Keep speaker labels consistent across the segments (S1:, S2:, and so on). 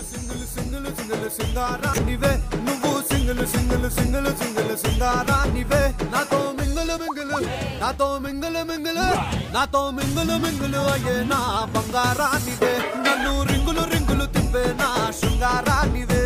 S1: single single single సింగారానివే నువ్వు single single single single సింగారానివే నాతో మింగిల్ మింగిల్ నాతో మింగిల్ మింగిల్ నాతో మింగిల్ మింగిల్ అయ్యే నా బంగారానివే నన్ను రింగులు రింగులు తిప్పే నా శృంగారానివే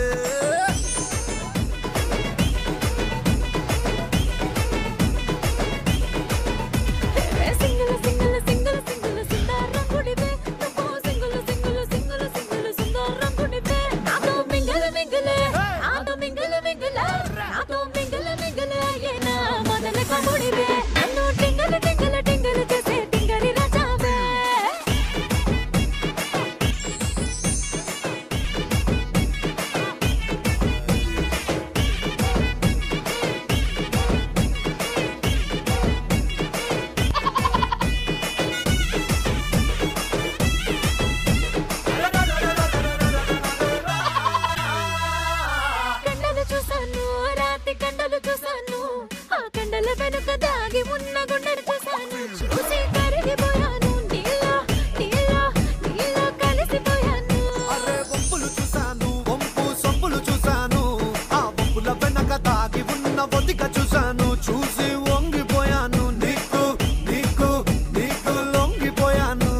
S1: చూసి వంగిపోయాను నీకు నీకు నీకు లొంగిపోయాను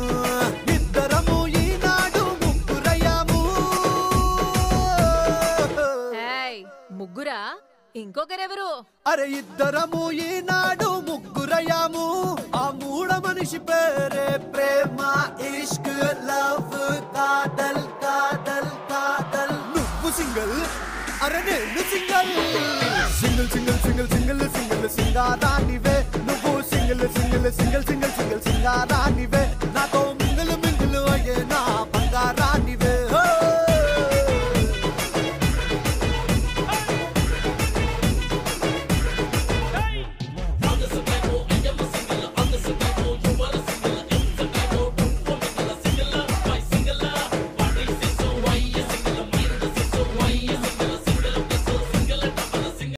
S1: ఇద్దరము ఈనాడు ముగ్గురయ్యాము
S2: ముగ్గురా ఇంకొకరెవరు
S1: అరే ఇద్దరము ఈనాడు ముగ్గురయ్యాము ఆ మూడ మనిషి పేరే ప్రేమ ఇష్క్ లవ్ కాదల్ కాదల్ కాదల్ నువ్వు సింగిల్ అరే నేను single single single single single single సింగారానివే నువ్వు single single single single single సింగారానివే నాతో